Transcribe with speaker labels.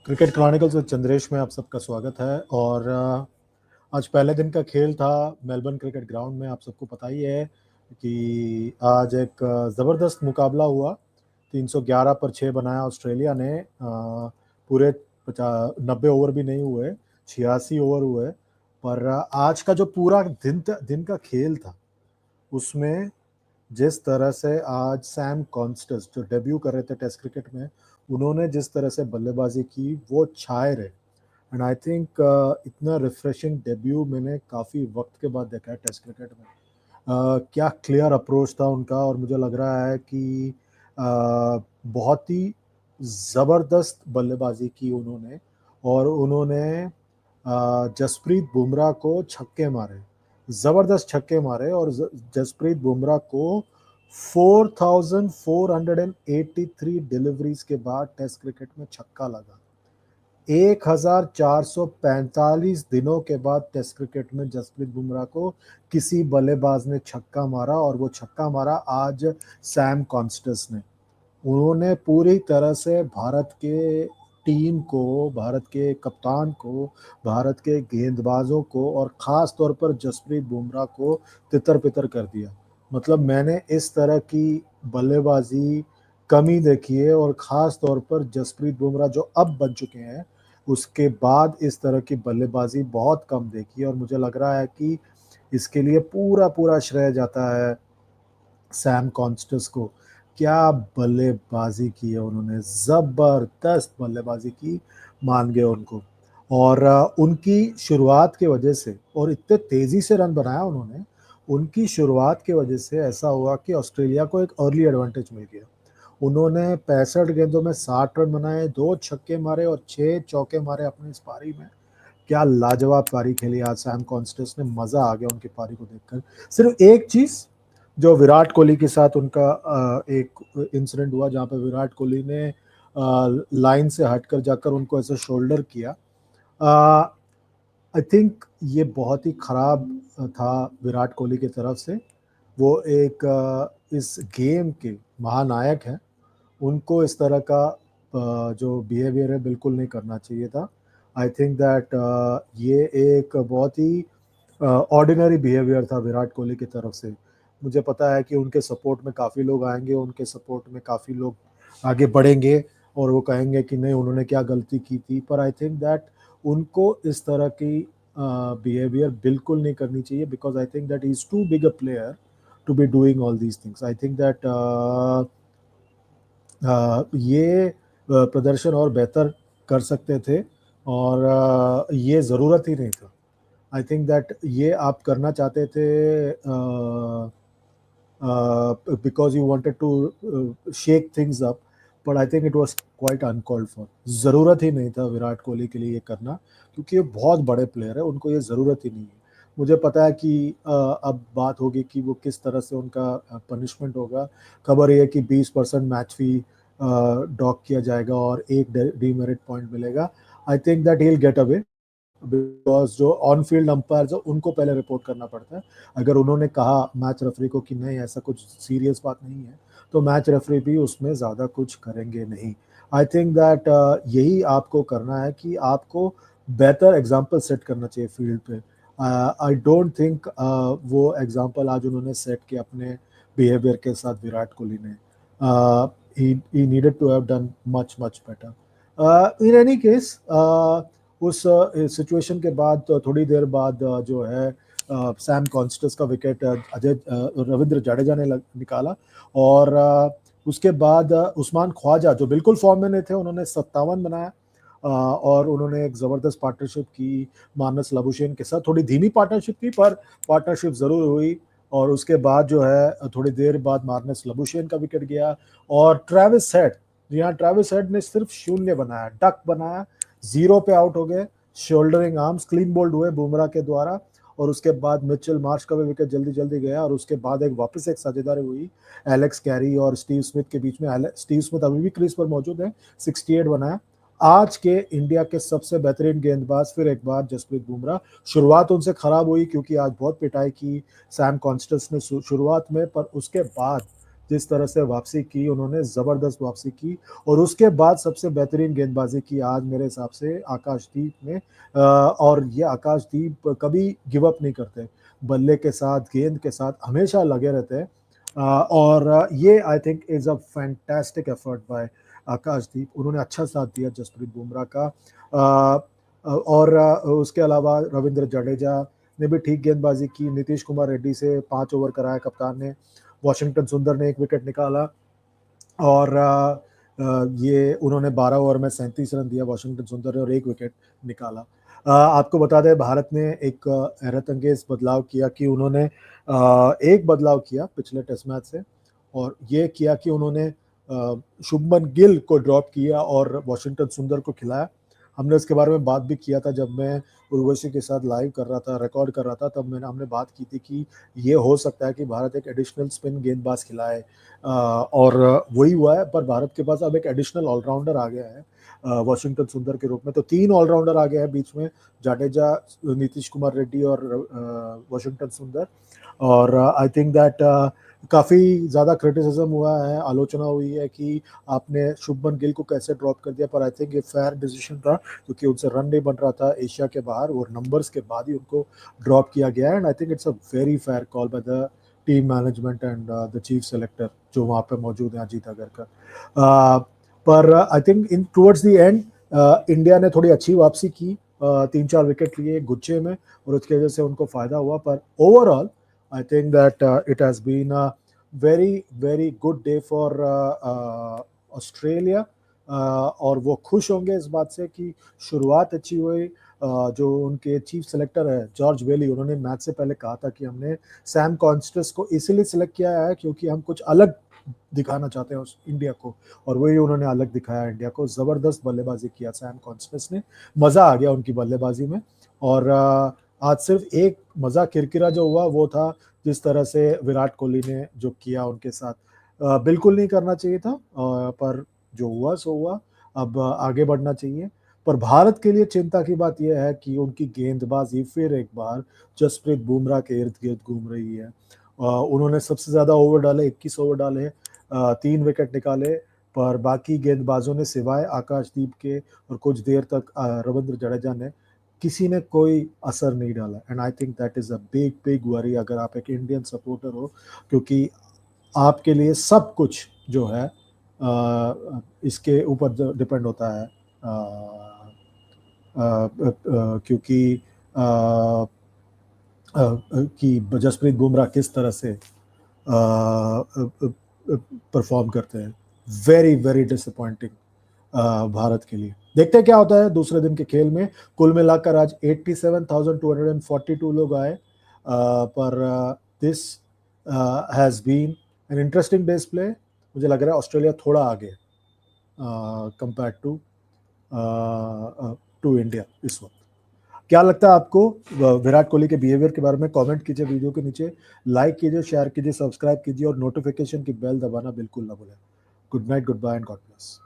Speaker 1: Cricket chronicles with Chandresh में आप सबका स्वागत है। और आज पहले दिन का खेल था मेलबर्न क्रिकेट ग्राउंड में। आप सबको पता ही है कि आज एक ज़बरदस्त मुकाबला हुआ। 311 पर 6 बनाया ऑस्ट्रेलिया ने। पूरे 90 ओवर भी नहीं हुए, 86 ओवर हुए। पर आज का जो पूरा दिन का खेल था उसमें जिस तरह से आज सैम कॉन्स्टेंस जो डेब्यू कर रहे थे टेस्ट क्रिकेट में, उन्होंने जिस तरह से बल्लेबाजी की वो छाए रहे। एंड आई थिंक इतना रिफ्रेशिंग डेब्यू मैंने काफ़ी वक्त के बाद देखा है टेस्ट क्रिकेट में। क्या क्लियर अप्रोच था उनका, और मुझे लग रहा है कि बहुत ही ज़बरदस्त बल्लेबाजी की उन्होंने। और उन्होंने जसप्रीत बुमराह को छक्के मारे, ज़बरदस्त छक्के मारे। और जसप्रीत बुमराह को 4483 डिलीवरीज के बाद टेस्ट क्रिकेट में छक्का लगा। 1445 दिनों के बाद टेस्ट क्रिकेट में जसप्रीत बुमराह को किसी बल्लेबाज ने छक्का मारा, और वो छक्का मारा आज सैम कॉन्स्टेंस ने। उन्होंने पूरी तरह से भारत के टीम को, भारत के कप्तान को, भारत के गेंदबाजों को और ख़ास तौर पर जसप्रीत बुमराह को तितर-बितर कर दिया। मतलब मैंने इस तरह की बल्लेबाजी कम ही देखी है, और ख़ास तौर पर जसप्रीत बुमराह जो अब बन चुके हैं, उसके बाद इस तरह की बल्लेबाजी बहुत कम देखी है। और मुझे लग रहा है कि इसके लिए पूरा श्रेय जाता है सैम कॉन्स्टेंस को। क्या बल्लेबाजी की है उन्होंने, ज़बरदस्त बल्लेबाजी की, मान गए उनको। और उनकी शुरुआत की वजह से, और इतने तेज़ी से रन बनाया उन्होंने, उनकी शुरुआत की वजह से ऐसा हुआ कि ऑस्ट्रेलिया को एक अर्ली एडवांटेज मिल गया। उन्होंने 65 गेंदों में 60 रन बनाए, 2 छक्के मारे और 6 चौके मारे अपनी इस पारी में। क्या लाजवाब पारी खेली आज सैम कॉन्स्टेंस ने, मज़ा आ गया उनकी पारी को देखकर। सिर्फ एक चीज़, जो विराट कोहली के साथ उनका एक इंसिडेंट हुआ जहाँ पे विराट कोहली ने लाइन से हटकर जाकर उनको ऐसे शोल्डर किया। आई थिंक ये बहुत ही खराब था विराट कोहली की तरफ से। वो एक इस गेम के महानायक हैं, उनको इस तरह का जो बिहेवियर है बिल्कुल नहीं करना चाहिए था। आई थिंक दैट ये एक बहुत ही ऑर्डिनरी बिहेवियर था विराट कोहली की तरफ से। मुझे पता है कि उनके सपोर्ट में काफ़ी लोग आएंगे, उनके सपोर्ट में काफ़ी लोग आगे बढ़ेंगे और वो कहेंगे कि नहीं उन्होंने क्या गलती की थी। पर आई थिंक दैट उनको इस तरह की बिहेवियर बिल्कुल नहीं करनी चाहिए, because I think that is too big a player to be doing all these things. I think that ये प्रदर्शन और बेहतर कर सकते थे, और ये ज़रूरत ही नहीं था। आई थिंक दैट ये आप करना चाहते थे because you wanted to shake things up, but I think it was quite uncalled for. ज़रूरत ही नहीं था विराट कोहली के लिए ये करना, क्योंकि ये बहुत बड़े प्लेयर है, उनको ये ज़रूरत ही नहीं है। मुझे पता है कि अब बात होगी कि वो किस तरह से उनका पनिशमेंट होगा। खबर ये है कि 20% मैच फी डॉक किया जाएगा और एक डीमेरिट पॉइंट मिलेगा। आई think that he will get away, because जो ऑन फील्ड अंपायर जो उनको पहले रिपोर्ट करना पड़ता है। अगर उन्होंने कहा मैच रेफरी को कि नहीं ऐसा कुछ सीरियस बात नहीं है, तो मैच रेफरी भी उसमें ज़्यादा कुछ करेंगे नहीं। आई थिंक दैट यही आपको करना है कि आपको बेहतर एग्जाम्पल सेट करना चाहिए फील्ड पे। आई डोंट थिंक वो एग्जाम्पल आज उन्होंने सेट किया अपने बिहेवियर के साथ विराट कोहली ने। He needed to have done much better. In any case उस सिचुएशन के बाद थोड़ी देर बाद जो है सैम कॉन्स्टेंस का विकेट रविंद्र जडेजा ने निकाला। और उसके बाद उस्मान ख्वाजा जो बिल्कुल फॉर्म में नहीं थे, उन्होंने 57 बनाया। और उन्होंने एक ज़बरदस्त पार्टनरशिप की मानस लाबुशेन के साथ। थोड़ी धीमी पार्टनरशिप थी, पर पार्टनरशिप ज़रूर हुई। और उसके बाद जो है थोड़ी देर बाद मार्नस लाबुशेन का विकेट गया, और ट्रेविस हेड, जी हाँ, ट्रेविस हेड ने सिर्फ शून्य बनाया, डक बनाया, 0 पे आउट हो गए। शोल्डरिंग आर्म्स क्लीन बोल्ड हुए बुमराह के द्वारा। और उसके बाद मिचेल मार्श का भी विकेट जल्दी गया, और उसके बाद वापस एक साझेदारी हुई एलेक्स कैरी और स्टीव स्मिथ के बीच में। स्टीव स्मिथ अभी भी क्रीज पर मौजूद है, 68 बनाया। आज के इंडिया के सबसे बेहतरीन गेंदबाज फिर एक बार जसप्रीत बुमराह। शुरुआत उनसे खराब हुई क्योंकि आज बहुत पिटाई की सैम कॉन्स्टेंस ने शुरुआत में, पर उसके बाद जिस तरह से वापसी की उन्होंने, ज़बरदस्त वापसी की। और उसके बाद सबसे बेहतरीन गेंदबाजी की आज मेरे हिसाब से आकाशदीप ने। और ये आकाशदीप कभी गिव अप नहीं करते, बल्ले के साथ, गेंद के साथ हमेशा लगे रहते हैं। और ये I think is a fantastic effort by Akashdeep. उन्होंने अच्छा साथ दिया जसप्रीत बुमराह का। और उसके अलावा रविंद्र जडेजा ने भी ठीक गेंदबाजी की। नीतीश कुमार रेड्डी से 5 ओवर कराया कप्तान ने। वॉशिंगटन सुंदर ने 1 विकेट निकाला। और ये उन्होंने 12 ओवर में 37 रन दिया वॉशिंगटन सुंदर ने, और 1 विकेट निकाला। आपको बता दें भारत ने एक हैरत अंगेज बदलाव किया कि उन्होंने एक बदलाव किया पिछले टेस्ट मैच से, और ये किया कि उन्होंने शुभमन गिल को ड्रॉप किया और वॉशिंगटन सुंदर को खिलाया। हमने उसके बारे में बात भी किया था जब मैं उर्वशी के साथ लाइव कर रहा था, रिकॉर्ड कर रहा था, तब हमने बात की थी कि ये हो सकता है कि भारत एक एडिशनल स्पिन गेंदबाज खिलाए। और वही हुआ है, पर भारत के पास अब एक एडिशनल ऑलराउंडर आ गया है वॉशिंगटन सुंदर के रूप में। तो 3 ऑलराउंडर आ गए हैं बीच में, जाडेजा, नीतीश कुमार रेड्डी और वॉशिंगटन सुंदर। और आई थिंक दैट काफ़ी ज़्यादा क्रिटिसिज्म हुआ है, आलोचना हुई है कि आपने शुभमन गिल को कैसे ड्रॉप कर दिया, पर आई थिंक ये फेयर डिसीजन था क्योंकि उनसे रन नहीं बन रहा था एशिया के बाहर, और नंबर्स के बाद ही उनको ड्रॉप किया गया है। And I think it's a very fair call by the team management and the chief selector जो वहाँ पे मौजूद हैं, अजीत अगरकर। पर I think in towards the end India ने थोड़ी अच्छी वापसी की, 3-4 विकेट लिए गुच्छे में, और उसकी वजह से उनको फायदा हुआ। पर overall I think that it has been a very very good day for Australia. और वो खुश होंगे इस बात से कि शुरुआत अच्छी हुई। जो उनके चीफ सेलेक्टर है जॉर्ज वेली, उन्होंने मैच से पहले कहा था कि हमने सैम कॉन्स्टेंस को इसलिए सिलेक्ट किया है क्योंकि हम कुछ अलग दिखाना चाहते हैं उस इंडिया को, और वही उन्होंने अलग दिखाया इंडिया को। ज़बरदस्त बल्लेबाजी किया सैम कॉन्स्टेंस ने, मज़ा आ गया उनकी बल्लेबाजी में। और आज सिर्फ एक मज़ा किरकिरा जो हुआ वो था जिस तरह से विराट कोहली ने जो किया उनके साथ, बिल्कुल नहीं करना चाहिए था, पर जो हुआ सो हुआ। अब आगे बढ़ना चाहिए। पर भारत के लिए चिंता की बात यह है कि उनकी गेंदबाजी फिर एक बार जसप्रीत बुमराह के इर्द गिर्द घूम रही है। उन्होंने सबसे ज़्यादा ओवर डाले, 21 ओवर डाले, 3 विकेट निकाले, पर बाकी गेंदबाजों ने सिवाय आकाशदीप के और कुछ देर तक रविंद्र जडेजा ने, किसी ने कोई असर नहीं डाला। And I think that is a big big worry अगर आप एक इंडियन सपोर्टर हो, क्योंकि आपके लिए सब कुछ जो है इसके ऊपर डिपेंड होता है। क्योंकि कि जसप्रीत बुमराह किस तरह से परफॉर्म करते हैं। वेरी वेरी डिसअपॉइंटिंग भारत के लिए। देखते हैं क्या होता है दूसरे दिन के खेल में। कुल मिलाकर आज 87,242 लोग आए, पर this has been an interesting display. मुझे लग रहा है ऑस्ट्रेलिया थोड़ा आगे कंपेयर टू इंडिया इस वक्त। क्या लगता है आपको विराट कोहली के बिहेवियर के बारे में? कमेंट कीजिए वीडियो के नीचे, लाइक कीजिए, शेयर कीजिए, सब्सक्राइब कीजिए, और नोटिफिकेशन की बेल दबाना बिल्कुल ना भूलें। Good night, goodbye and God bless.